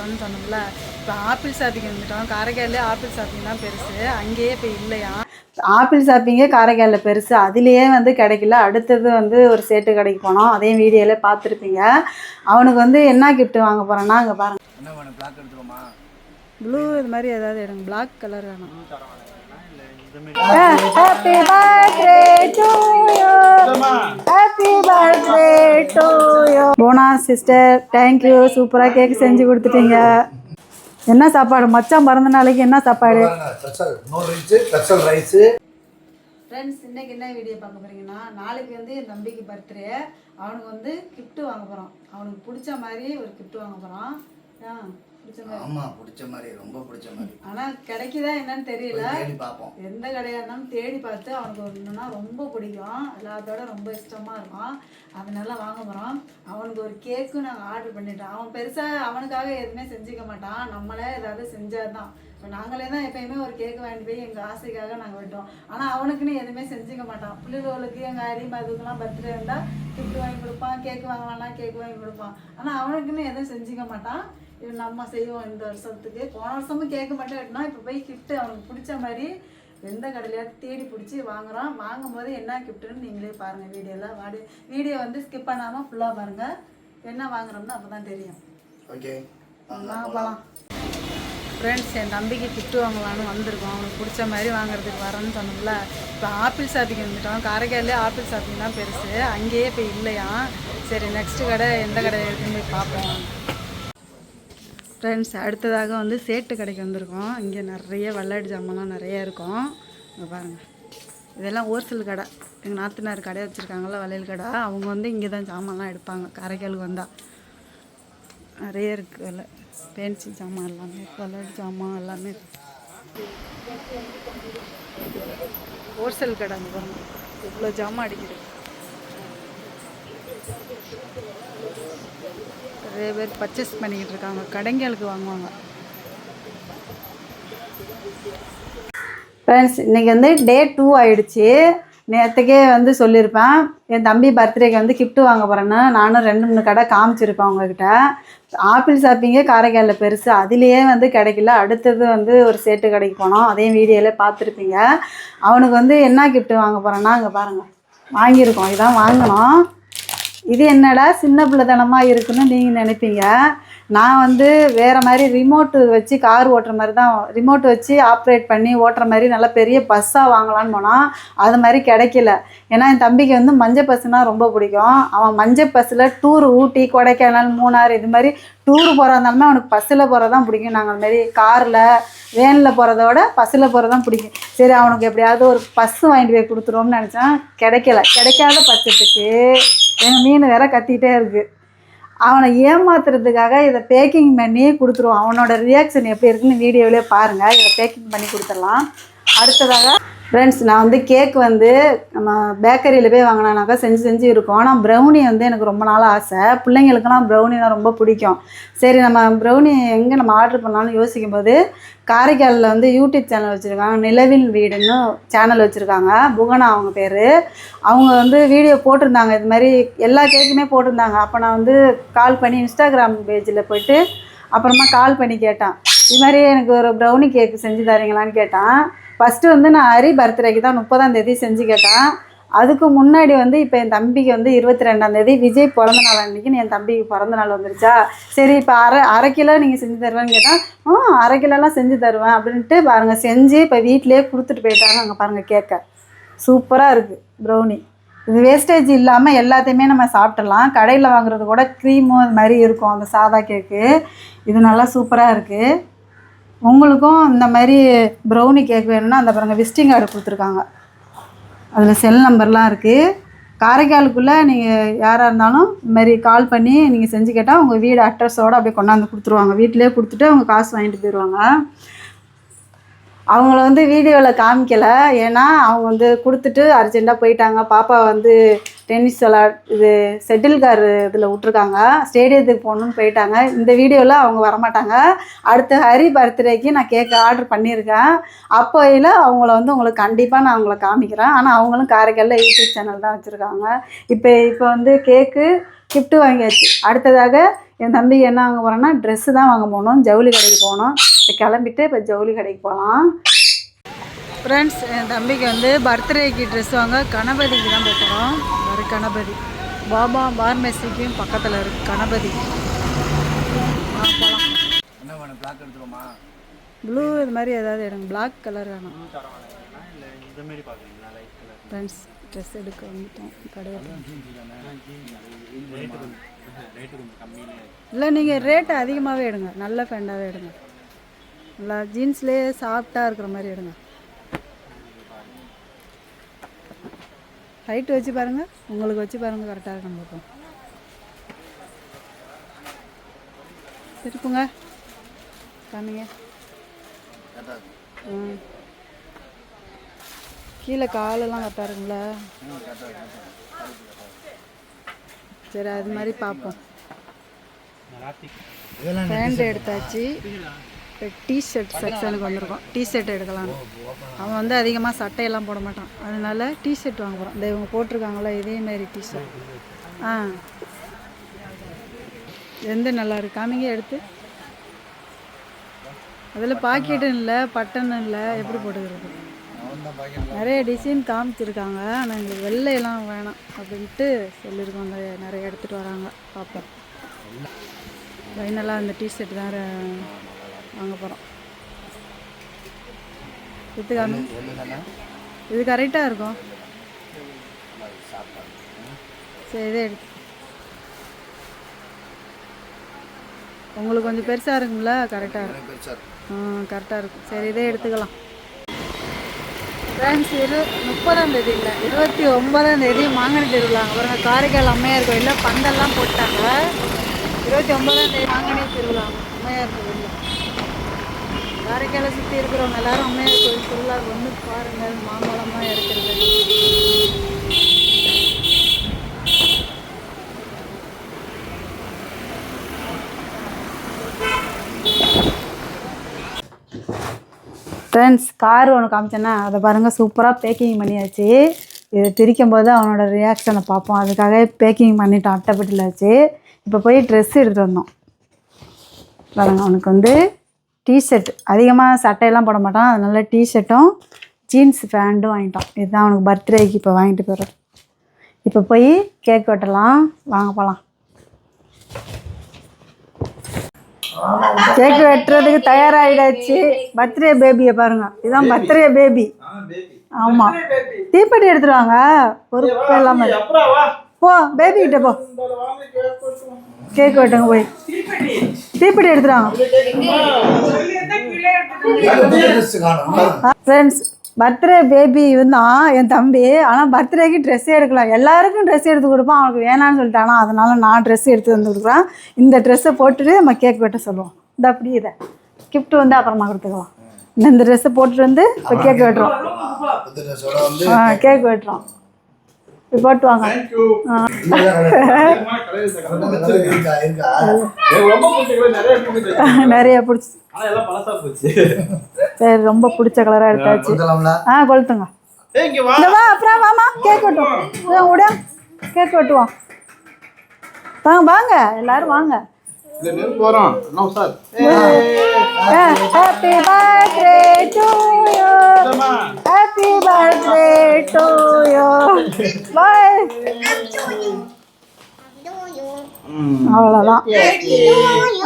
வரேன்னு சொன்னோம்ல. இப்போ ஆப்பிள் ஷாப்பிங் வந்துட்டோம். காரைக்காலில் ஆப்பிள் ஷாப்பிங் தான் பெருசு. அங்கேயே இப்போ இல்லையா. ஆப்பிள் ஷாப்பிங்கே காரைக்காலில் பெருசு, அதுலேயே வந்து கிடைக்கல. அடுத்தது வந்து ஒரு சேட்டு கடைக்கு போனோம். அதையும் வீடியோவில் பார்த்துருப்பீங்க. அவனுக்கு வந்து என்ன கிஃப்ட் வாங்க போகிறேன்னா அங்கே பாருங்க, ப்ளூ இது மாதிரி ஏதாவது எடுங்க. பிளாக் கலர் வேணும். Happy birthday to you, happy birthday to you. போனா சிஸ்டர், தேங்க்யூ. சூப்பராக கேக் செஞ்சு கொடுத்துட்டீங்க. என்ன சாப்பாடு மச்சான் பிறந்த நாளைக்கு? என்ன சாப்பாடு? ஃப்ரெண்ட்ஸ், இன்னைக்கு என்ன வீடியோ பார்க்க போறீங்கன்னா, நாளைக்கு வந்து என் தம்பிக்கு பர்த்டே. அவனுக்கு வந்து கிஃப்ட் வாங்க போகிறோம். அவனுக்கு பிடிச்ச மாதிரி ஒரு கிஃப்ட் வாங்க போகிறோம். பிடிச்ச மாதிரி ரொம்ப பிடிச்ச மாதிரி. ஆனால் கிடைக்குதா என்னன்னு தெரியல. எந்த கடையாக இருந்தாலும் தேடி பார்த்து அவனுக்கு ஒன்றுனா ரொம்ப பிடிக்கும், எல்லாத்தோட ரொம்ப இஷ்டமாக இருக்கும். அதனால வாங்க போகிறோம். அவனுக்கு ஒரு கேக்கும் நாங்கள் ஆர்டர் பண்ணிட்டோம். அவன் பெருசாக அவனுக்காக எதுவுமே செஞ்சுக்க மாட்டான். நம்மளே ஏதாவது செஞ்சால் தான். இப்போ நாங்களே தான் எப்பயுமே ஒரு கேக்கு வாங்கிட்டு போய் எங்கள் ஆசைக்காக நாங்கள் விட்டோம். ஆனால் அவனுக்குன்னு எதுவுமே செஞ்சுக்க மாட்டான். பிள்ளைகளுக்கு எங்கள் அரிமா அதுக்கெல்லாம் பர்த்டே இருந்தால் கிஃப்ட் வாங்கி கொடுப்பான், கேக்கு வாங்கலாம்னா கேக்கு வாங்கி கொடுப்பான். ஆனால் அவனுக்குன்னு எதுவும் செஞ்சுக்க மாட்டான். இது நம்ம செய்வோம் இந்த வருஷத்துக்கு. போன வருஷமும் கேட்க மட்டும் வெட்டினா, இப்போ போய் கிஃப்ட்டு அவனுக்கு பிடிச்ச மாதிரி எந்த கடையிலையாவது தேடி பிடிச்சி வாங்குகிறோம். வாங்கும்போது என்ன கிஃப்ட்டுன்னு நீங்களே பாருங்கள் வீடியோவில். வீடியோ வந்து ஸ்கிப் பண்ணாமல் ஃபுல்லாக பாருங்கள். என்ன வாங்குறோம்னு அப்போ தான் தெரியும். ஓகே, வாங்க போகலாம். ஃப்ரெண்ட்ஸ், என் தம்பிக்கு கிஃப்ட் வாங்கலான்னு வந்திருக்கோம். அவனுக்கு பிடிச்ச மாதிரி வாங்குறதுக்கு வரேன்னு சொன்னோம்ல. இப்போ ஆப்பிள் ஷாப்பிங் வந்துட்டோம். காரைக்காலில் ஆப்பிள் ஷாப்பிங் தான் பெருசு, அங்கேயே இப்போ இல்லையா. சரி, நெக்ஸ்ட்டு கடை எந்த கடை இருக்குன்னு போய் பார்ப்போம். ஃப்ரெண்ட்ஸ், அடுத்ததாக வந்து சேட்டு கடைக்கு வந்திருக்கோம். இங்கே நிறைய விளையாட்டு ஜாமான்லாம் நிறைய இருக்கும். இங்கே பாருங்கள், இதெல்லாம் ஹோல்சேல் கடை. எங்கள் நாத்தனார் கடை வச்சுருக்காங்களா, வளையல் கடை. அவங்க வந்து இங்கே தான் ஜாமான்லாம் எடுப்பாங்க. காரைக்காலுக்கு வந்தால் நிறைய இருக்குது. விலை பென்சில் ஜாமான் எல்லாமே, விளையாட்டு ஜாமான் எல்லாமே ஹோல்சேல் கடை. அங்கே பாருங்கள், இவ்வளோ ஜாமான் அடிக்குது. நிறைய பேர் பர்ச்சேஸ் பண்ணிக்கிட்டு இருக்காங்க. கடைங்களுக்கு வாங்குவாங்க. ஃப்ரெண்ட்ஸ், இன்றைக்கி வந்து டே 2 ஆகிடுச்சி. நேற்றுக்கே வந்து சொல்லியிருப்பேன், என் தம்பி பர்த்டேக்கு வந்து கிஃப்ட்டு வாங்க போகிறேன்னு. நானும் 2-3 கடை காமிச்சிருப்பேன் உங்ககிட்ட. ஆப்பிள் ஷாப்பிங்கே காரைக்காலில் பெருசு, அதுலேயே வந்து கிடைக்கல. அடுத்தது வந்து ஒரு சேட்டு கடைக்கு போனோம். அதையும் வீடியோவில் பார்த்துருப்பீங்க. அவனுக்கு வந்து என்ன கிஃப்ட்டு வாங்க போகிறேன்னா அங்கே பாருங்கள், வாங்கியிருக்கோம். இதான் வாங்கினோம். இது என்னடா சின்ன பிள்ளைத்தனமாக இருக்குன்னு நீங்கள் நினைப்பீங்க. நான் வந்து வேறு மாதிரி ரிமோட்டு வச்சு கார் ஓட்டுற மாதிரி தான், ரிமோட் வச்சு ஆப்ரேட் பண்ணி ஓட்டுற மாதிரி நல்லா பெரிய பஸ்ஸாக வாங்கலான்னு போனால் அது மாதிரி கிடைக்கல. ஏன்னா என் தம்பிக்கு வந்து மஞ்சள் பஸ்ஸுனால் ரொம்ப பிடிக்கும். அவன் மஞ்சள் பஸ்ஸில் டூர் ஊட்டி, கொடைக்கானல், மூணார் இது மாதிரி டூரு போகிறா இருந்தாலுமே அவனுக்கு பஸ்ஸில் போகிறது தான் பிடிக்கும். நாங்கள் அது மாதிரி காரில் வேனில் போகிறதோட பஸ்ஸில் போகிறது தான் பிடிக்கும். சரி, அவனுக்கு எப்படியாவது ஒரு பஸ்ஸு வாங்கிட்டு போய் கொடுத்துருவோம்னு நினச்சேன். கிடைக்காத பட்சத்துக்கு எங்கள் மீன் வேற கத்திக்கிட்டே இருக்குது. அவனை ஏமாத்துறதுக்காக இதை பேக்கிங் பண்ணி கொடுத்துருவோம். அவனோட ரியாக்ஷன் எப்படி இருக்குன்னு வீடியோவிலே பாருங்கள். இதை பேக்கிங் பண்ணி கொடுத்துடலாம். அடுத்ததாக ஃப்ரெண்ட்ஸ், நான் வந்து கேக் வந்து நம்ம பேக்கரியில் போய் வாங்கினாக்கா செஞ்சு இருக்கும். ஆனால் ப்ரௌனி வந்து எனக்கு ரொம்ப நாள் ஆசை. பிள்ளைங்களுக்கெல்லாம் ப்ரௌனினா ரொம்ப பிடிக்கும். சரி, நம்ம ப்ரௌனி எங்கே நம்ம ஆர்டர் பண்ணலான்னு யோசிக்கும்போது காரைக்காலில் வந்து யூடியூப் சேனல் வச்சுருக்காங்க. நிலவின் வீடுன்னு சேனல் வச்சுருக்காங்க. புகனா அவங்க பேர். அவங்க வந்து வீடியோ போட்டிருந்தாங்க. இது மாதிரி எல்லா கேக்குமே போட்டிருந்தாங்க. அப்போ நான் வந்து கால் பண்ணி இன்ஸ்டாகிராம் பேஜில் போய்ட்டு அப்புறமா கால் பண்ணி கேட்டேன். இது மாதிரி எனக்கு ஒரு ப்ரௌனி கேக்கு செஞ்சு தரீங்களான்னு கேட்டேன். ஃபஸ்ட்டு வந்து நான் ஹரி பர்த்டேக்கு தான் 30ஆம் தேதி செஞ்சு கேட்டேன். அதுக்கு முன்னாடி வந்து இப்போ என் தம்பிக்கு வந்து 22ஆம் தேதி விஜய் பிறந்த நாள் அன்றைக்கி என் தம்பிக்கு பிறந்த நாள் வந்துருச்சா. சரி, இப்போ அரை கிலோ நீங்கள் செஞ்சு தருவேன்னு கேட்டால் அரை கிலோலாம் செஞ்சு தருவேன் அப்படின்ட்டு பாருங்கள் செஞ்சு இப்போ வீட்டிலே கொடுத்துட்டு போயிட்டாங்க. அங்கே பாருங்கள், கேட்க சூப்பராக இருக்குது ப்ரௌனி. இது வேஸ்டேஜ் இல்லாமல் எல்லாத்தையுமே நம்ம சாப்பிட்றலாம். கடையில் வாங்குறது கூட க்ரீமும் அது மாதிரி இருக்கும் அந்த சாதா கேக்கு. இது நல்லா சூப்பராக இருக்குது. உங்களுக்கும் இந்த மாதிரி ப்ரௌனி கேக் வேணும்னா அந்த பாருங்கள் விசிட்டிங் கார்டு கொடுத்துருக்காங்க. அதில் செல் நம்பர்லாம் இருக்குது. காரைக்காலுக்குள்ளே நீங்கள் யாராக இருந்தாலும் இந்த மாதிரி கால் பண்ணி நீங்கள் செஞ்சு கேட்டால் உங்கள் வீடு அட்ரஸோடு அப்படியே கொண்டாந்து கொடுத்துருவாங்க. வீட்டிலே கொடுத்துட்டு அவங்க காசு வாங்கிட்டு போயிடுவாங்க. அவங்கள வந்து வீடியோவில் காமிக்கலை, ஏன்னா அவங்க வந்து கொடுத்துட்டு அர்ஜெண்ட்டாக போயிட்டாங்க. பாப்பா வந்து டென்னிஸ் இது செட்டில் கார் இதில் விட்ருக்காங்க, ஸ்டேடியத்துக்கு போகணுன்னு போயிட்டாங்க. இந்த வீடியோவில் அவங்க வரமாட்டாங்க. அடுத்த ஹரி பர்த்டேக்கு நான் கேக்கு ஆர்டர் பண்ணியிருக்கேன். அப்போயில் அவங்கள வந்து உங்களுக்கு கண்டிப்பாக நான் அவங்கள காமிக்கிறேன். ஆனால் அவங்களும் காரைக்காலில் யூடியூப் சேனல் தான் வச்சுருக்காங்க. இப்போ வந்து கேக்கு கிஃப்ட்டு வாங்கியாச்சு. அடுத்ததாக என் தம்பிக்கு என்ன வாங்க போகிறேன்னா ட்ரெஸ்ஸு தான் வாங்க போகணும், ஜவுளி கடைக்கு போகணும். இப்போ கிளம்பிட்டு இப்போ ஜவுளி கடைக்கு போகலாம். ஃப்ரெண்ட்ஸ், என் தம்பிக்கு வந்து பர்த்டேக்கு ட்ரெஸ் வாங்க கணபதிக்கு தான் போகிறோம். ஒரு கணபதி பாபா பார்மெசிக்கும் பக்கத்தில் இருக்குது கணபதி. போகலாம். என்ன வேணும்? பிளாக் எடுத்துருவோமா? ப்ளூ இது மாதிரி ஏதாவது எடுங்க, பிளாக் கலர் வேணும். ஃப்ரெண்ட்ஸ், ட்ரெஸ் எடுக்க வந்துட்டோம் கடையில். இல்லை, நீங்கள் ரேட்டு அதிகமாகவே எடுங்க, நல்ல ஃபேண்டாகவே எடுங்க. நல்லா ஜீன்ஸ்லேயே சாஃப்டாக இருக்கிற மாதிரி எடுங்க. ஹைட்டு வச்சு பாருங்கள், உங்களுக்கு வச்சு பாருங்கள், கரெக்டாக இருக்கும் பார்ப்போம். திருப்புங்க, காமிங்க. கீழே காலெல்லாம் கரெக்டாக இருக்குங்களா? சரி, அது மாதிரி பார்ப்போம். பேண்ட் எடுத்தாச்சு. இப்போ டிஷர்ட் செக்ஷனுக்கு வந்திருக்கோம். டிஷர்ட் எடுக்கலான்னு. அவன் வந்து அதிகமாக சட்டையெல்லாம் போட மாட்டான், அதனால டிஷர்ட் வாங்க போகிறான். இந்த இவங்க போட்டிருக்காங்களா இதேமாரி டிஷர்ட். எந்த நல்லா இருக்கு காமிங்க எடுத்து. அதில் பாக்கெட்டும் இல்லை, பட்டனும் இல்லை, எப்படி போட்டுக்கிறது? நிறைய டிசைன் காமிச்சிருக்காங்க, ஆனால் எங்களுக்கு வெள்ளையெல்லாம் வேணாம் அப்படின்ட்டு சொல்லியிருக்கோம். நிறைய எடுத்துகிட்டு வராங்க, பார்ப்போம். ஃபைனலாக அந்த டிஷர்ட் தான் வாங்க போகிறோம். இது கரெக்டாக இருக்கும். சரி, இதே எடுத்து. உங்களுக்கு கொஞ்சம் பெருசாக இருக்குங்களா? கரெக்டாக இருக்கும். கரெக்டாக இருக்கும். சரி, இதே எடுத்துக்கலாம். ஃப்ரெண்ட்ஸ், 30ஆம் தேதி இல்லை, 29ஆம் தேதி மாங்கனி திருவிழாங்க பாருங்க. காரைக்கால் அம்மையார் கோயிலில் பந்தல்லாம் போட்டாங்க. 29ஆம் தேதி மாங்கனி திருவிழா அம்மையார் கோயிலில். காரைக்காலை சுற்றி இருக்கிறவங்க எல்லாரும் அம்மையார் கோயில் திருவிழாவுக்கு வந்து பாருங்கள், மாம்பழமாக இருக்கிறது. ஃப்ரெண்ட்ஸ், கார் ஒன்று காமிச்சேன்னா அதை பாருங்கள், சூப்பராக பேக்கிங் பண்ணியாச்சு. இதை திரிக்கும் போது அவனோட ரியாக்ஷனை பார்ப்போம். அதுக்காக பேக்கிங் பண்ணிட்டோம், அட்டைப்பட்டியில் வச்சு. இப்போ போய் ட்ரெஸ் எடுத்துகிட்டு வந்தோம் பாருங்க. அவனுக்கு வந்து டிஷர்ட், அதிகமாக சட்டையெல்லாம் போட மாட்டான், அதனால டிஷர்ட்டும் ஜீன்ஸ் பேண்ட்டும் வாங்கிட்டோம். இதுதான் அவனுக்கு பர்த்டேக்கு இப்போ வாங்கிட்டு போகிறோம். இப்போ போய் கேக் வெட்டலாம், வாங்க போகலாம். கேக் வெட்டுறதுக்கு தயாராகிடாச்சு. பர்த்டே பேபியை பாருங்க, இதுதான் பர்த்டே பேபி. ஆமாம், தீப்பெட்டி எடுத்துருவாங்க, பொறுப்பு இல்லாமல். போ பேபி கிட்ட போ, கேக் வெட்டுங்க. போய் தீப்பெட்டி எடுத்துருவாங்க. ஃப்ரெண்ட்ஸ், பர்த்டே பேபி தான் என் தம்பி. ஆனால் பர்த்டேக்கு ட்ரெஸ்ஸே எடுக்கலாம். எல்லாருக்கும் ட்ரெஸ் எடுத்து கொடுப்பான், அவனுக்கு வேணான்னு சொல்லிட்டானா, அதனால் நான் ட்ரெஸ் எடுத்து வந்து கொடுக்குறேன். இந்த ட்ரெஸ்ஸை போட்டுட்டு நம்ம கேக் வெட்ட சொல்லுவோம். இந்த அப்படி இதை கிஃப்ட் வந்து அப்புறமா கொடுத்துக்கலாம். இந்த ட்ரெஸ்ஸை போட்டுட்டு வந்து இப்போ கேக் வெட்டுறோம். கேக் வெட்டுறோம். இப்போ போட்டு வாங்க. நிறைய பிடிச்சி, சரி, ரொம்ப பிடிச்ச கலராக எடுத்தாச்சு. கொளுத்துங்க. அப்புறம் வாமா கேக் வெட்டுவோம். விட கேக் வெட்டுவோம். வாங்க வாங்க, எல்லாரும் வாங்க. Happy birthday to you, happy birthday to you. Bye. அவ்வளோதான்,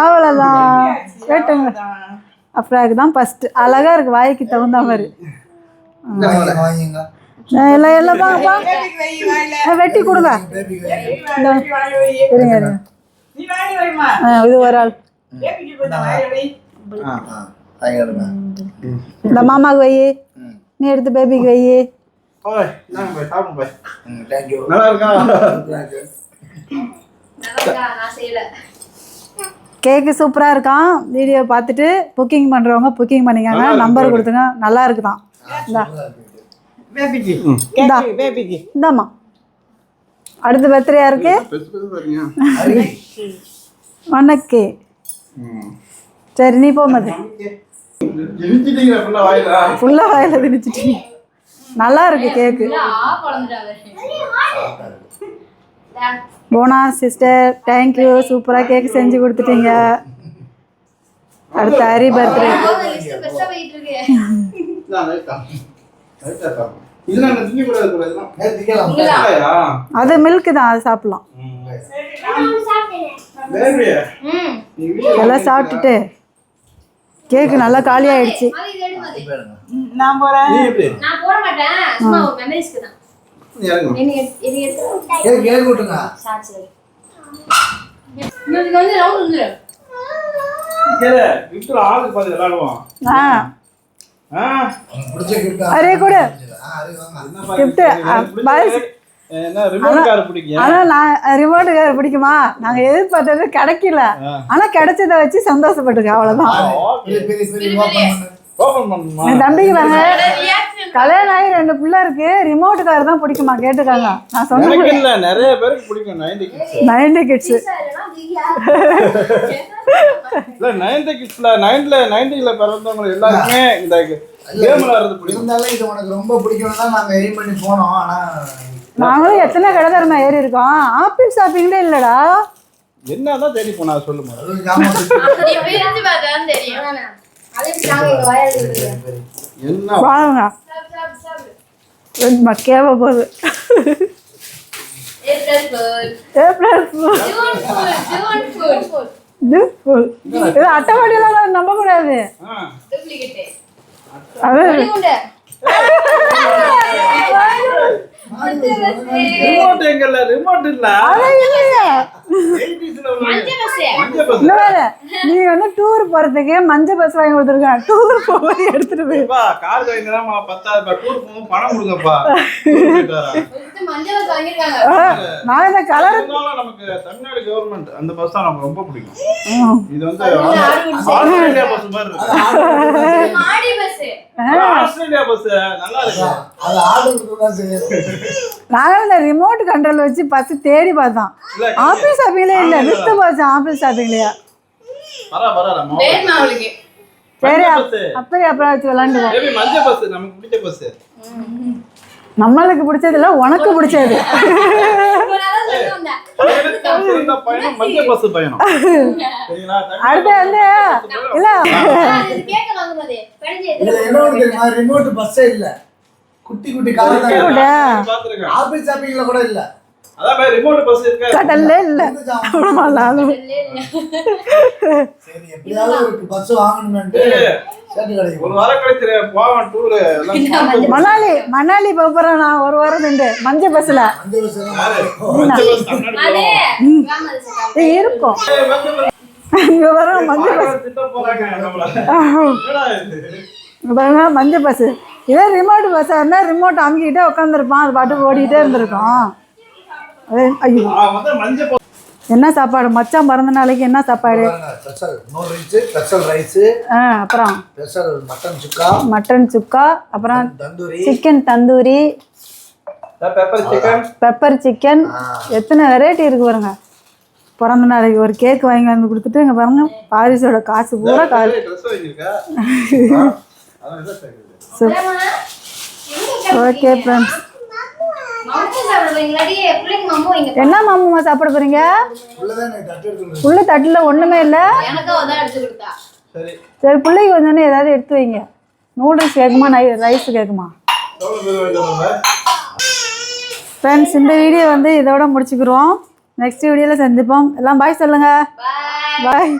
அவ்வளோதான். கேட்டுங்க. அப்புறம் தான் ஃபஸ்ட்டு அழகாக இருக்குது, வாய்க்கு தகுந்த மாதிரி. எல்லாம் எல்லாம் வெட்டி கொடுங்க. இருங்க இருங்க, இது ஒரு ஆள். இந்த மாமாவுக்கு வை, நீ எடுத்து பேபிக்கு வை. கேக்கு சூப்பராக இருக்கான். வீடியோ பார்த்துட்டு புக்கிங் பண்ணுறவங்க புக்கிங் பண்ணிக்காங்க, நம்பர் கொடுத்துங்க. நல்லா இருக்குதான். இந்தாம்மா, அடுத்த பர்த்டே யாருக்கு? உனக்கு. சரி, நீ போகும்போது ஃபுல்லாக வாயில் திணிச்சிட்டீங்க. நல்லா இருக்கு கேக்கு. போனா சிஸ்டர் தேங்க்யூ, சூப்பராக கேக் செஞ்சு கொடுத்துட்டீங்க. அடுத்த ஹரி பர்த்டே. அது மில்க் தான், அது சாப்பிடலாம். எல்லாம் சாப்பிட்டுட்டு கேக்கு நல்லா காலி ஆயிடுச்சு. நான் போறேன். அரே கூட ஆனா நான் ரிமோட் கார் பிடிக்குமா, நாங்க எதிர்பார்த்தது கிடைக்கல, ஆனா கிடைச்சத வச்சு சந்தோஷப்பட்டுருக்கேன், அவ்வளவுதான். என் தம்பிக்கு வாங்க கல்யாணம் ஆகி 2 பிள்ளை இருக்கு, ரிமோட் கார் தான் பிடிக்குமா கேட்டுக்காங்க. நான் சொன்னேன் நிறைய பேருக்கு பிடிக்கும் 90 கிட்ஸ். இல்ல 90 கிட்ஸ்ல 90ல பிறந்தவங்க எல்லாருமே இந்த கேம் விளையாடுறது பிடிக்கும். இருந்தாலும் இது உனக்கு ரொம்ப பிடிக்கும்னு தான் நாங்க எய்ம் பண்ணி போனோம். ஆனா நாங்களும் எத்தனை கடை தரமா ஏறி இருக்கோம், ஆப்பிள் ஷாப்பிங்ல இல்லடா. என்னதான் தேடி போனா சொல்லுமா. என்ன வாங்க கேவ போகுது. அட்டவாடியெல்லாம் நம்ப கூடாது. ரிமோட் எங்கல ரிமோட் இல்ல நீ வந்து டூர் போறதுக்கு மஞ்சள் பஸ் வாங்கி கொடுத்துருக்கேன். டூர் போய் எடுத்துட்டு போய்ப்பா. கார் வாங்கினா 10,000 டூர் போகும் பணம் கொடுங்கப்பா. நான் இந்த கலர் நமக்கு தமிழ்நாடு கவர்மெண்ட் அந்த பஸ் தான் நமக்கு ரொம்ப பிடிக்கும். இது வந்து ஆஸ்திரேலியா பஸ் மாதிரி இருக்கு. மாடி பஸ் ஆஸ்திரேலியா பஸ் நல்லா இருக்கு. அது ஆர்டர் தான் செய்யணும். நாங்கள் இந்த ரிமோட் கண்ட்ரோல் வச்சு பஸ் தேடி பார்த்தோம், ஆப்பிள் ஷாப்பிங்ல இல்ல. வித்து போச்சு ஆப்பிள் ஷாப்பிங்லயா. சரி அப்புறம் வச்சு விளாண்டுவோம். மஞ்சள் பஸ் நமக்கு பிடிச்ச பஸ். நம்மளுக்கு பிடிச்சது இல்ல, உனக்கு பிடிச்சது. மஞ்சள் பஸ் பயணம். அடுத்து வந்து இல்ல ரிமோட் பஸ்ஸே இல்ல, குட்டி குட்டி கார் தான். ஆப்பிள் ஷாப்பிங்ல கூட இல்ல. அதான் பை ரிமோட் பஸ் இருக்கு. கடல்ல இல்ல. அவ்வளவுதான். சரி எப்படியாவது ஒரு பஸ் வாங்கணும்னு ஒரு வாரம் கழிச்சு போவோம் டூர். மணாலி போறேன் நான் ஒரு வாரம் நின்று மஞ்சள் பஸ்ல இருக்கும். இங்க வர மஞ்சள் பஸ் மஞ்சள் பஸ். இதே ரிமோட் பஸ்ஸாக இருந்தால் ரிமோட் அமுக்கிட்டே உட்காந்துருப்பான், அது பாட்டுக்கு ஓடிக்கிட்டே இருந்திருக்கும். ஐயோ என்ன சாப்பாடு மச்சான் பிறந்த நாளைக்கு? என்ன சாப்பாடு? அப்புறம் மட்டன் சுக்கா, அப்புறம் சிக்கன் தந்தூரி, பெப்பர் சிக்கன். எத்தனை வெரைட்டி இருக்கு பாருங்க. பிறந்த நாளைக்கு ஒரு கேக் வாங்கி வந்து கொடுத்துட்டு இங்கே பாருங்க பாரிஸோட காசு பூரா காசு. ஓகே ஃப்ரெண்ட்ஸ், என்ன மாமா சாப்பிட போறீங்க? உள்ள தட்டுல ஒண்ணுமே இல்ல. சரி பிள்ளைக்கு வந்தோடனே ஏதாவது எடுத்து வைங்க. நூடுல்ஸ் கேட்குமா, ரைஸ் கேட்குமா? ஃப்ரெண்ட்ஸ் இந்த வீடியோ வந்து இதோட முடிச்சுக்கிறோம். நெக்ஸ்ட் வீடியோல சந்திப்போம். எல்லாம் பாய் சொல்லுங்க. பாய்.